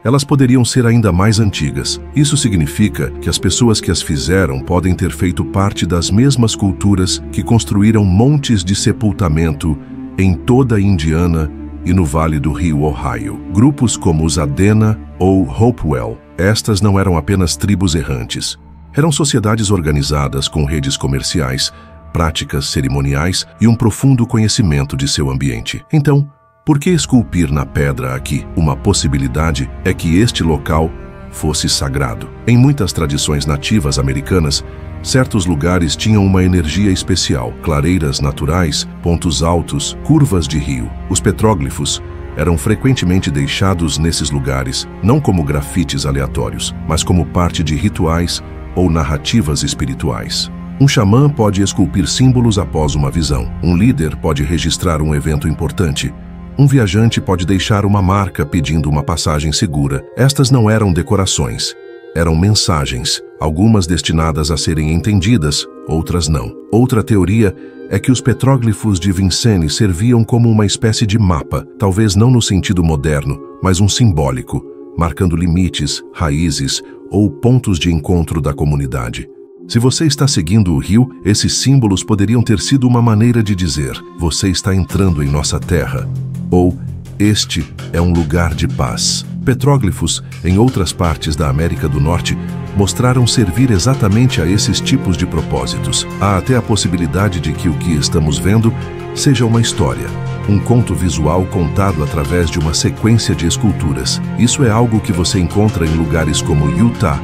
Elas poderiam ser ainda mais antigas. Isso significa que as pessoas que as fizeram podem ter feito parte das mesmas culturas que construíram montes de sepultamento em toda a Indiana e no Vale do Rio Ohio. Grupos como os Adena ou Hopewell, estas não eram apenas tribos errantes. Eram sociedades organizadas com redes comerciais, práticas cerimoniais e um profundo conhecimento de seu ambiente. Então, por que esculpir na pedra aqui? Uma possibilidade é que este local fosse sagrado. Em muitas tradições nativas americanas, Certos lugares tinham uma energia especial, clareiras naturais, pontos altos, curvas de rio. Os petróglifos eram frequentemente deixados nesses lugares, não como grafites aleatórios, mas como parte de rituais ou narrativas espirituais. Um xamã pode esculpir símbolos após uma visão. Um líder pode registrar um evento importante. Um viajante pode deixar uma marca pedindo uma passagem segura. Estas não eram decorações, eram mensagens, algumas destinadas a serem entendidas, outras não. Outra teoria é que os petróglifos de Vincennes serviam como uma espécie de mapa, talvez não no sentido moderno, mas um simbólico, marcando limites, raízes ou pontos de encontro da comunidade. Se você está seguindo o rio, esses símbolos poderiam ter sido uma maneira de dizer: você está entrando em nossa terra, ou este é um lugar de paz. Petróglifos, em outras partes da América do Norte, mostraram servir exatamente a esses tipos de propósitos. Há até a possibilidade de que o que estamos vendo seja uma história, um conto visual contado através de uma sequência de esculturas. Isso é algo que você encontra em lugares como Utah,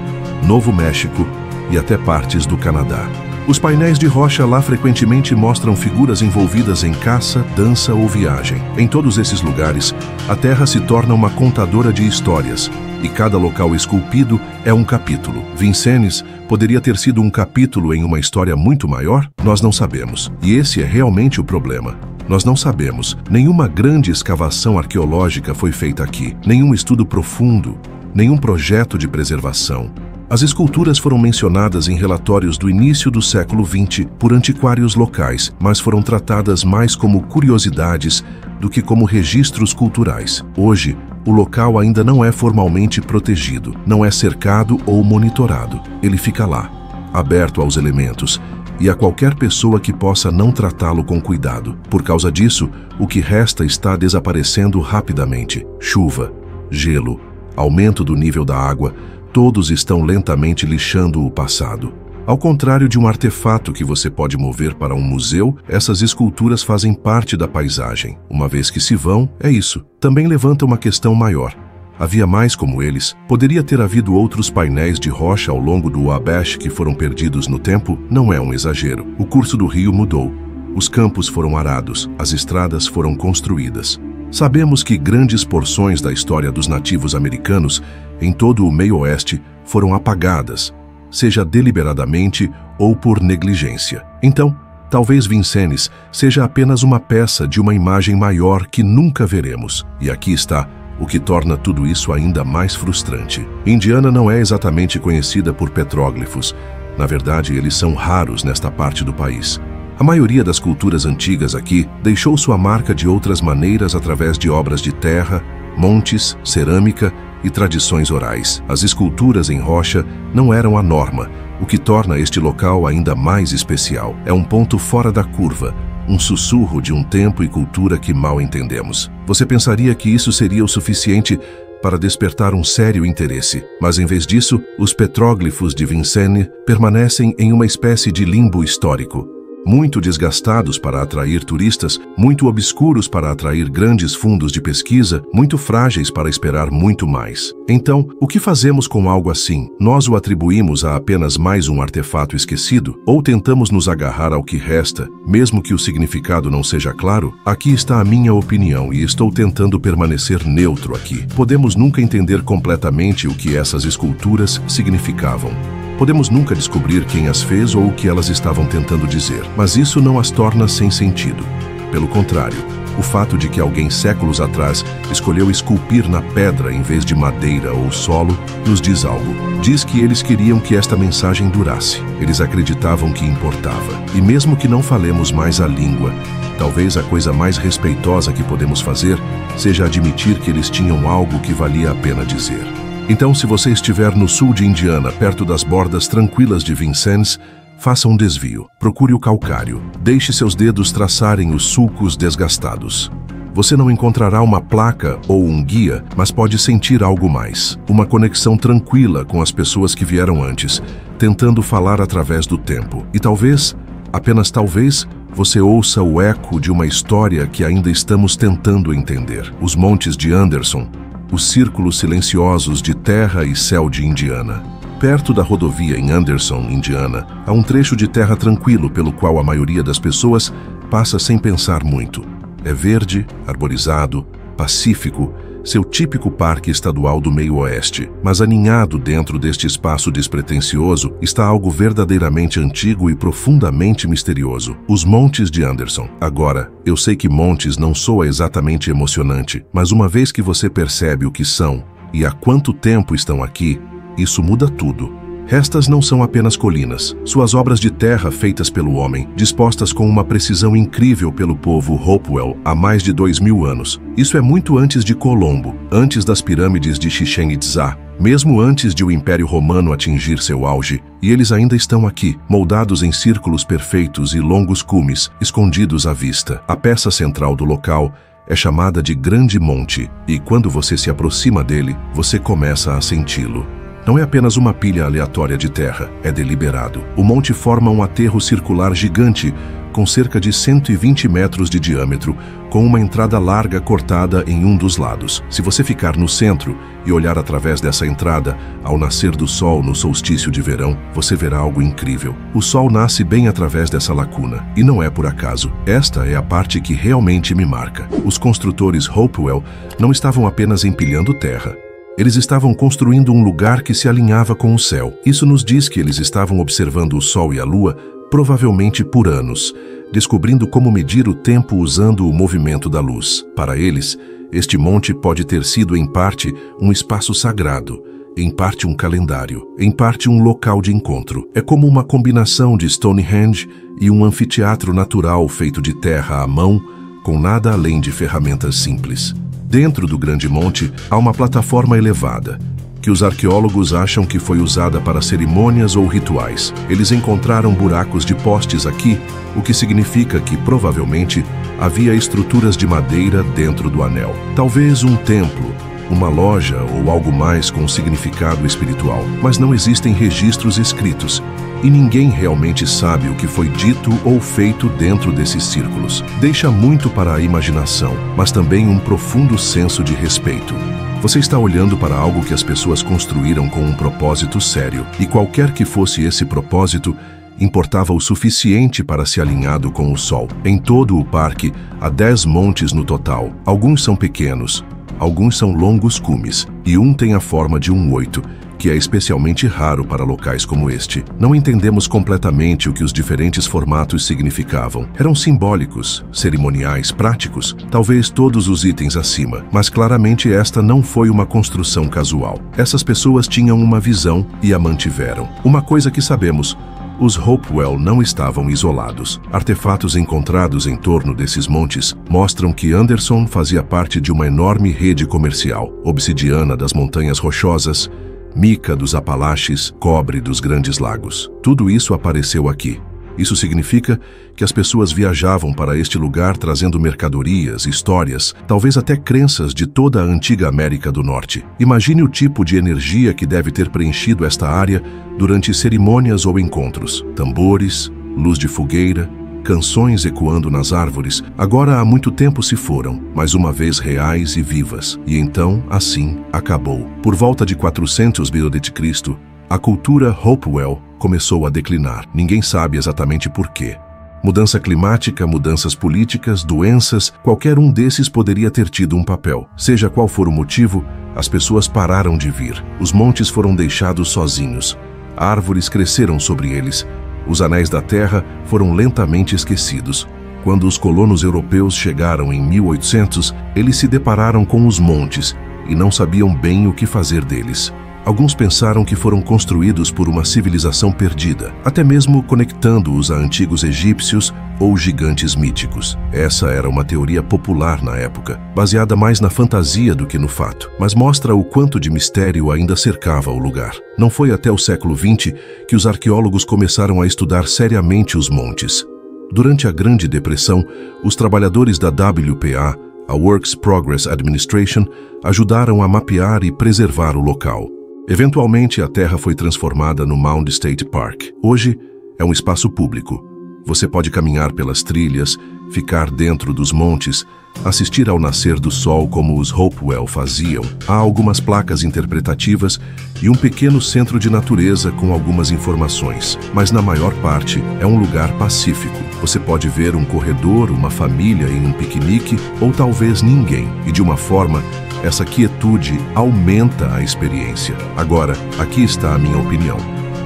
Novo México e até partes do Canadá. Os painéis de rocha lá frequentemente mostram figuras envolvidas em caça, dança ou viagem. Em todos esses lugares, a terra se torna uma contadora de histórias, e cada local esculpido é um capítulo. Vincennes poderia ter sido um capítulo em uma história muito maior? Nós não sabemos. E esse é realmente o problema. Nós não sabemos. Nenhuma grande escavação arqueológica foi feita aqui. Nenhum estudo profundo. Nenhum projeto de preservação. As esculturas foram mencionadas em relatórios do início do século XX por antiquários locais, mas foram tratadas mais como curiosidades do que como registros culturais. Hoje, o local ainda não é formalmente protegido, não é cercado ou monitorado. Ele fica lá, aberto aos elementos e a qualquer pessoa que possa não tratá-lo com cuidado. Por causa disso, o que resta está desaparecendo rapidamente. Chuva, gelo, aumento do nível da água, todos estão lentamente lixando o passado. Ao contrário de um artefato que você pode mover para um museu, essas esculturas fazem parte da paisagem. Uma vez que se vão, é isso. Também levanta uma questão maior. Havia mais como eles? Poderia ter havido outros painéis de rocha ao longo do Wabash que foram perdidos no tempo? Não é um exagero. O curso do rio mudou. Os campos foram arados, as estradas foram construídas. Sabemos que grandes porções da história dos nativos americanos em todo o meio-oeste foram apagadas, seja deliberadamente ou por negligência. Então, talvez Vincennes seja apenas uma peça de uma imagem maior que nunca veremos. E aqui está o que torna tudo isso ainda mais frustrante. Indiana não é exatamente conhecida por petróglifos. Na verdade, eles são raros nesta parte do país. A maioria das culturas antigas aqui deixou sua marca de outras maneiras através de obras de terra, montes, cerâmica e tradições orais. As esculturas em rocha não eram a norma, o que torna este local ainda mais especial. É um ponto fora da curva, um sussurro de um tempo e cultura que mal entendemos. Você pensaria que isso seria o suficiente para despertar um sério interesse, mas em vez disso, os petróglifos de Vincennes permanecem em uma espécie de limbo histórico. Muito desgastados para atrair turistas, muito obscuros para atrair grandes fundos de pesquisa, muito frágeis para esperar muito mais. Então, o que fazemos com algo assim? Nós o atribuímos a apenas mais um artefato esquecido? Ou tentamos nos agarrar ao que resta, mesmo que o significado não seja claro? Aqui está a minha opinião e estou tentando permanecer neutro aqui. Podemos nunca entender completamente o que essas esculturas significavam. Podemos nunca descobrir quem as fez ou o que elas estavam tentando dizer, mas isso não as torna sem sentido. Pelo contrário, o fato de que alguém séculos atrás escolheu esculpir na pedra em vez de madeira ou solo nos diz algo. Diz que eles queriam que esta mensagem durasse. Eles acreditavam que importava. E mesmo que não falemos mais a língua, talvez a coisa mais respeitosa que podemos fazer seja admitir que eles tinham algo que valia a pena dizer. Então, se você estiver no sul de Indiana, perto das bordas tranquilas de Vincennes, faça um desvio. Procure o calcário. Deixe seus dedos traçarem os sulcos desgastados. Você não encontrará uma placa ou um guia, mas pode sentir algo mais. Uma conexão tranquila com as pessoas que vieram antes, tentando falar através do tempo. E talvez, apenas talvez, você ouça o eco de uma história que ainda estamos tentando entender. Os Montes de Anderson, os círculos silenciosos de terra e céu de Indiana. Perto da rodovia em Anderson, Indiana, há um trecho de terra tranquilo pelo qual a maioria das pessoas passa sem pensar muito. É verde, arborizado, pacífico, seu típico parque estadual do meio-oeste. Mas aninhado dentro deste espaço despretensioso está algo verdadeiramente antigo e profundamente misterioso: os Montes de Anderson. Agora, eu sei que montes não soa exatamente emocionante, mas uma vez que você percebe o que são e há quanto tempo estão aqui, isso muda tudo. Estas não são apenas colinas. Suas obras de terra feitas pelo homem, dispostas com uma precisão incrível pelo povo Hopewell há mais de 2000 anos. Isso é muito antes de Colombo, antes das pirâmides de Chichén Itzá, mesmo antes de o Império Romano atingir seu auge, e eles ainda estão aqui, moldados em círculos perfeitos e longos cumes, escondidos à vista. A peça central do local é chamada de Grande Monte, e quando você se aproxima dele, você começa a senti-lo. Não é apenas uma pilha aleatória de terra, é deliberado. O monte forma um aterro circular gigante, com cerca de 120 metros de diâmetro, com uma entrada larga cortada em um dos lados. Se você ficar no centro e olhar através dessa entrada, ao nascer do sol no solstício de verão, você verá algo incrível. O sol nasce bem através dessa lacuna, e não é por acaso. Esta é a parte que realmente me marca. Os construtores Hopewell não estavam apenas empilhando terra. Eles estavam construindo um lugar que se alinhava com o céu. Isso nos diz que eles estavam observando o Sol e a Lua, provavelmente por anos, descobrindo como medir o tempo usando o movimento da luz. Para eles, este monte pode ter sido, em parte, um espaço sagrado, em parte um calendário, em parte um local de encontro. É como uma combinação de Stonehenge e um anfiteatro natural feito de terra à mão, com nada além de ferramentas simples. Dentro do Grande Monte, há uma plataforma elevada, que os arqueólogos acham que foi usada para cerimônias ou rituais. Eles encontraram buracos de postes aqui, o que significa que, provavelmente, havia estruturas de madeira dentro do anel. Talvez um templo, uma loja ou algo mais com significado espiritual, mas não existem registros escritos, e ninguém realmente sabe o que foi dito ou feito dentro desses círculos. Deixa muito para a imaginação, mas também um profundo senso de respeito. Você está olhando para algo que as pessoas construíram com um propósito sério, e qualquer que fosse esse propósito, importava o suficiente para se alinhado com o sol. Em todo o parque, há 10 montes no total. Alguns são pequenos, alguns são longos cumes, e um tem a forma de um 8, que é especialmente raro para locais como este. Não entendemos completamente o que os diferentes formatos significavam. Eram simbólicos, cerimoniais, práticos, talvez todos os itens acima, mas claramente esta não foi uma construção casual. Essas pessoas tinham uma visão e a mantiveram. Uma coisa que sabemos: os Hopewell não estavam isolados. Artefatos encontrados em torno desses montes mostram que Anderson fazia parte de uma enorme rede comercial. Obsidiana das Montanhas Rochosas, mica dos Apalaches, cobre dos Grandes Lagos. Tudo isso apareceu aqui. Isso significa que as pessoas viajavam para este lugar trazendo mercadorias, histórias, talvez até crenças de toda a antiga América do Norte. Imagine o tipo de energia que deve ter preenchido esta área durante cerimônias ou encontros. Tambores, luz de fogueira, canções ecoando nas árvores, agora há muito tempo se foram, mas uma vez reais e vivas. E então, assim, acabou. Por volta de 400 b.C., a cultura Hopewell começou a declinar. Ninguém sabe exatamente por quê. Mudança climática, mudanças políticas, doenças, qualquer um desses poderia ter tido um papel. Seja qual for o motivo, as pessoas pararam de vir. Os montes foram deixados sozinhos. Árvores cresceram sobre eles. Os anéis da terra foram lentamente esquecidos. Quando os colonos europeus chegaram em 1800, eles se depararam com os montes e não sabiam bem o que fazer deles. Alguns pensaram que foram construídos por uma civilização perdida, até mesmo conectando-os a antigos egípcios ou gigantes míticos. Essa era uma teoria popular na época, baseada mais na fantasia do que no fato, mas mostra o quanto de mistério ainda cercava o lugar. Não foi até o século XX que os arqueólogos começaram a estudar seriamente os montes. Durante a Grande Depressão, os trabalhadores da WPA, a Works Progress Administration, ajudaram a mapear e preservar o local. Eventualmente, a terra foi transformada no Mound State Park. Hoje, é um espaço público, Você pode caminhar pelas trilhas, ficar dentro dos montes, assistir ao nascer do sol como os Hopewell faziam. Há algumas placas interpretativas e um pequeno centro de natureza com algumas informações, mas na maior parte é um lugar pacífico. Você pode ver um corredor, uma família em um piquenique ou talvez ninguém, e de uma forma, essa quietude aumenta a experiência. Agora, aqui está a minha opinião.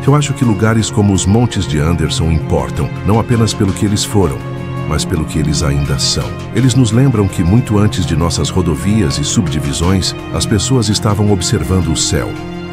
Eu acho que lugares como os Montes de Anderson importam, não apenas pelo que eles foram, mas pelo que eles ainda são. Eles nos lembram que muito antes de nossas rodovias e subdivisões, as pessoas estavam observando o céu,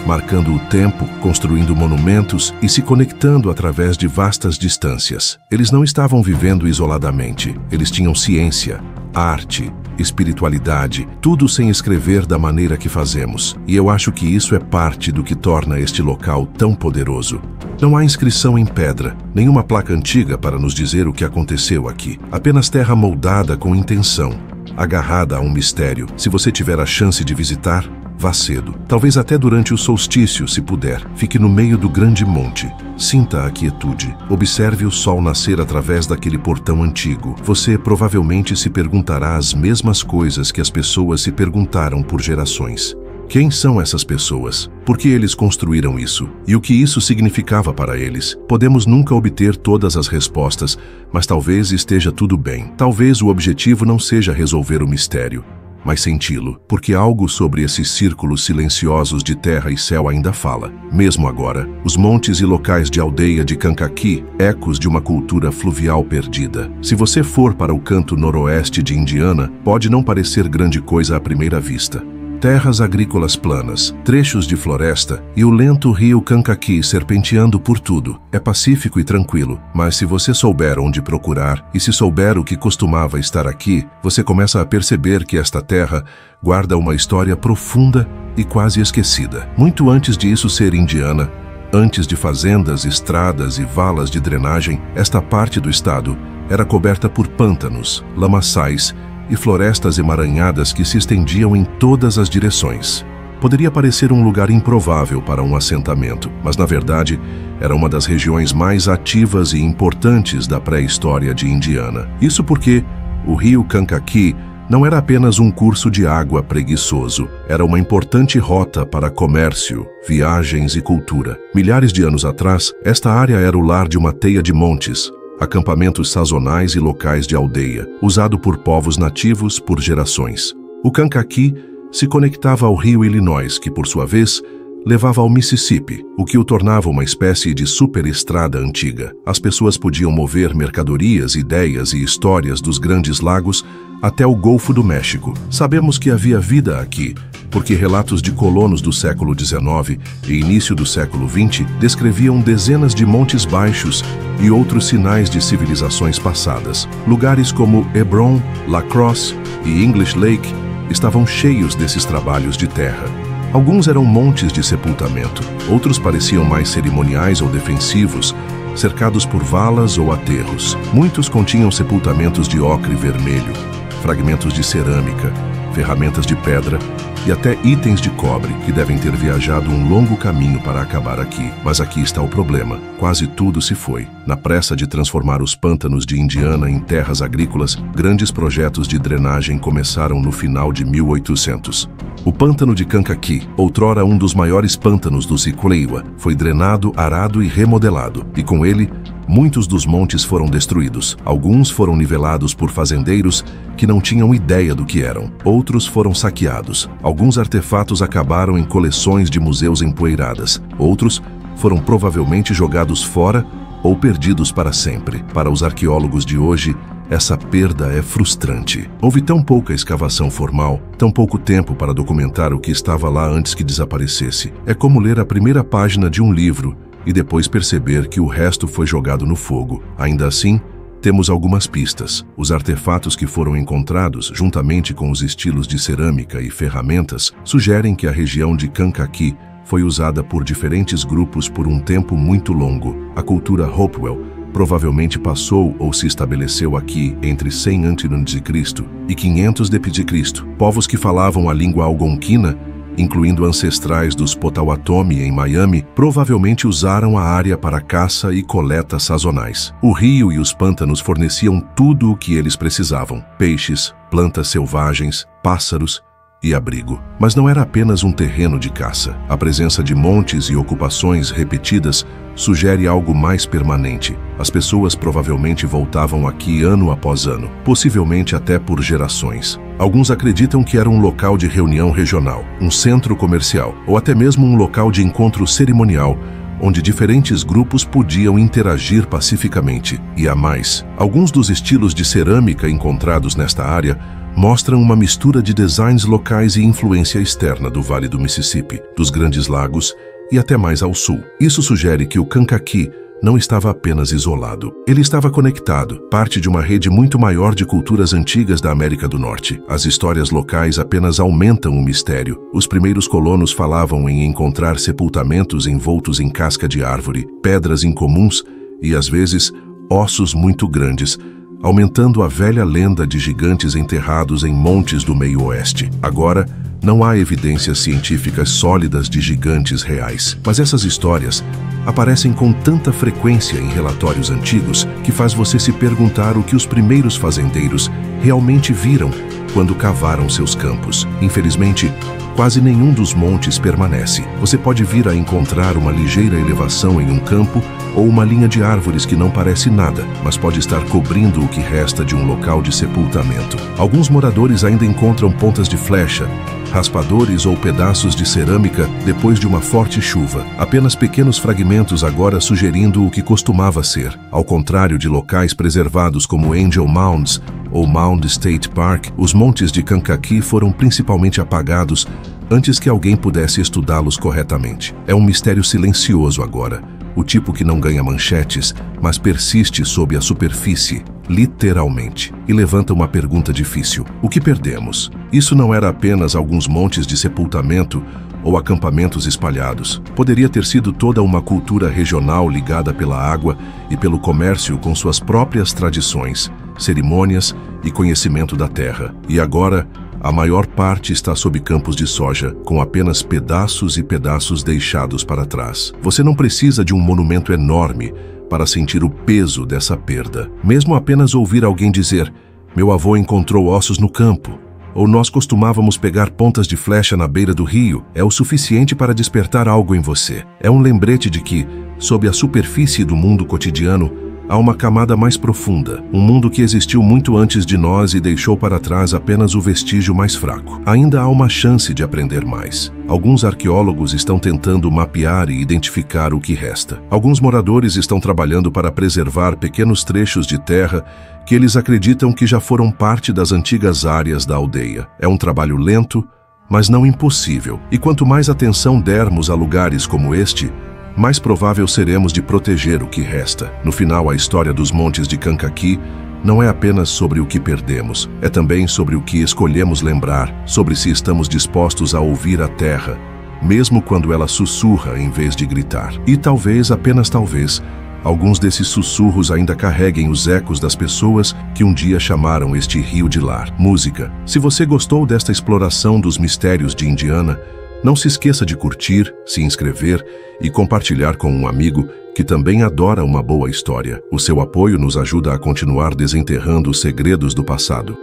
marcando o tempo, construindo monumentos e se conectando através de vastas distâncias. Eles não estavam vivendo isoladamente. Eles tinham ciência, arte, espiritualidade, tudo sem escrever da maneira que fazemos. E eu acho que isso é parte do que torna este local tão poderoso. Não há inscrição em pedra, nenhuma placa antiga para nos dizer o que aconteceu aqui. Apenas terra moldada com intenção, agarrada a um mistério. Se você tiver a chance de visitar, vá cedo. Talvez até durante o solstício, se puder. Fique no meio do grande monte. Sinta a quietude. Observe o sol nascer através daquele portão antigo. Você provavelmente se perguntará as mesmas coisas que as pessoas se perguntaram por gerações. Quem são essas pessoas? Por que eles construíram isso? E o que isso significava para eles? Podemos nunca obter todas as respostas, mas talvez esteja tudo bem. Talvez o objetivo não seja resolver o mistério, mas senti-lo, porque algo sobre esses círculos silenciosos de terra e céu ainda fala. Mesmo agora, os montes e locais de aldeia de Kankakee, ecos de uma cultura fluvial perdida. Se você for para o canto noroeste de Indiana, pode não parecer grande coisa à primeira vista. Terras agrícolas planas, trechos de floresta e o lento rio Kankakee serpenteando por tudo. É pacífico e tranquilo, mas se você souber onde procurar e se souber o que costumava estar aqui, você começa a perceber que esta terra guarda uma história profunda e quase esquecida. Muito antes de isso ser Indiana, antes de fazendas, estradas e valas de drenagem, esta parte do estado era coberta por pântanos, lamaçais e florestas emaranhadas que se estendiam em todas as direções. Poderia parecer um lugar improvável para um assentamento, mas na verdade era uma das regiões mais ativas e importantes da pré-história de Indiana. Isso porque o rio Kankakee não era apenas um curso de água preguiçoso, era uma importante rota para comércio, viagens e cultura. Milhares de anos atrás, esta área era o lar de uma teia de montes, acampamentos sazonais e locais de aldeia, usado por povos nativos por gerações. O Kankakee se conectava ao rio Illinois, que por sua vez levava ao Mississippi, o que o tornava uma espécie de superestrada antiga. As pessoas podiam mover mercadorias, ideias e histórias dos Grandes Lagos até o Golfo do México. Sabemos que havia vida aqui, porque relatos de colonos do século XIX e início do século XX descreviam dezenas de montes baixos e outros sinais de civilizações passadas. Lugares como Hebron, La Crosse e English Lake estavam cheios desses trabalhos de terra. Alguns eram montes de sepultamento, outros pareciam mais cerimoniais ou defensivos, cercados por valas ou aterros. Muitos continham sepultamentos de ocre vermelho, fragmentos de cerâmica, ferramentas de pedra e até itens de cobre que devem ter viajado um longo caminho para acabar aqui. Mas aqui está o problema. Quase tudo se foi. Na pressa de transformar os pântanos de Indiana em terras agrícolas, grandes projetos de drenagem começaram no final de 1800. O pântano de Kankakee, outrora um dos maiores pântanos do Sequoia, foi drenado, arado e remodelado, e com ele, muitos dos montes foram destruídos. Alguns foram nivelados por fazendeiros que não tinham ideia do que eram. Outros foram saqueados. Alguns artefatos acabaram em coleções de museus empoeiradas. Outros foram provavelmente jogados fora ou perdidos para sempre. Para os arqueólogos de hoje, essa perda é frustrante. Houve tão pouca escavação formal, tão pouco tempo para documentar o que estava lá antes que desaparecesse. É como ler a primeira página de um livro e depois perceber que o resto foi jogado no fogo. Ainda assim, temos algumas pistas. Os artefatos que foram encontrados, juntamente com os estilos de cerâmica e ferramentas, sugerem que a região de Kankakee foi usada por diferentes grupos por um tempo muito longo. A cultura Hopewell provavelmente passou ou se estabeleceu aqui entre 100 a.C. e 500 d.C. Povos que falavam a língua algonquina incluindo ancestrais dos Potawatomi em Miami, provavelmente usaram a área para caça e coleta sazonais. O rio e os pântanos forneciam tudo o que eles precisavam: peixes, plantas selvagens, pássaros e abrigo. Mas não era apenas um terreno de caça. A presença de montes e ocupações repetidas sugere algo mais permanente. As pessoas provavelmente voltavam aqui ano após ano, possivelmente até por gerações. Alguns acreditam que era um local de reunião regional, um centro comercial ou até mesmo um local de encontro cerimonial, onde diferentes grupos podiam interagir pacificamente. E há mais. Alguns dos estilos de cerâmica encontrados nesta área mostram uma mistura de designs locais e influência externa do Vale do Mississippi, dos Grandes Lagos e até mais ao sul. Isso sugere que o Kankakee não estava apenas isolado. Ele estava conectado, parte de uma rede muito maior de culturas antigas da América do Norte. As histórias locais apenas aumentam o mistério. Os primeiros colonos falavam em encontrar sepultamentos envoltos em casca de árvore, pedras incomuns e, às vezes, ossos muito grandes, aumentando a velha lenda de gigantes enterrados em montes do meio-oeste. Agora, não há evidências científicas sólidas de gigantes reais, mas essas histórias aparecem com tanta frequência em relatórios antigos que faz você se perguntar o que os primeiros fazendeiros realmente viram quando cavaram seus campos. Infelizmente, quase nenhum dos montes permanece. Você pode vir a encontrar uma ligeira elevação em um campo ou uma linha de árvores que não parece nada, mas pode estar cobrindo o que resta de um local de sepultamento. Alguns moradores ainda encontram pontas de flecha, raspadores ou pedaços de cerâmica depois de uma forte chuva. Apenas pequenos fragmentos agora sugerindo o que costumava ser. Ao contrário de locais preservados como Angel Mounds ou Mound State Park, os montes de Kankakee foram principalmente apagados antes que alguém pudesse estudá-los corretamente. É um mistério silencioso agora, o tipo que não ganha manchetes, mas persiste sob a superfície, literalmente, e levanta uma pergunta difícil. O que perdemos? Isso não era apenas alguns montes de sepultamento ou acampamentos espalhados. Poderia ter sido toda uma cultura regional ligada pela água e pelo comércio com suas próprias tradições, cerimônias e conhecimento da terra. E agora, a maior parte está sob campos de soja, com apenas pedaços e pedaços deixados para trás. Você não precisa de um monumento enorme para sentir o peso dessa perda. Mesmo apenas ouvir alguém dizer: "Meu avô encontrou ossos no campo", ou "Nós costumávamos pegar pontas de flecha na beira do rio", é o suficiente para despertar algo em você. É um lembrete de que, sob a superfície do mundo cotidiano, há uma camada mais profunda, um mundo que existiu muito antes de nós e deixou para trás apenas o vestígio mais fraco. Ainda há uma chance de aprender mais. Alguns arqueólogos estão tentando mapear e identificar o que resta. Alguns moradores estão trabalhando para preservar pequenos trechos de terra que eles acreditam que já foram parte das antigas áreas da aldeia. É um trabalho lento, mas não impossível. E quanto mais atenção dermos a lugares como este, mais provável seremos de proteger o que resta. No final, a história dos montes de Kankakee não é apenas sobre o que perdemos, é também sobre o que escolhemos lembrar, sobre se estamos dispostos a ouvir a terra, mesmo quando ela sussurra em vez de gritar. E talvez, apenas talvez, alguns desses sussurros ainda carreguem os ecos das pessoas que um dia chamaram este rio de lar. Música. Se você gostou desta exploração dos mistérios de Indiana, não se esqueça de curtir, se inscrever e compartilhar com um amigo que também adora uma boa história. O seu apoio nos ajuda a continuar desenterrando os segredos do passado.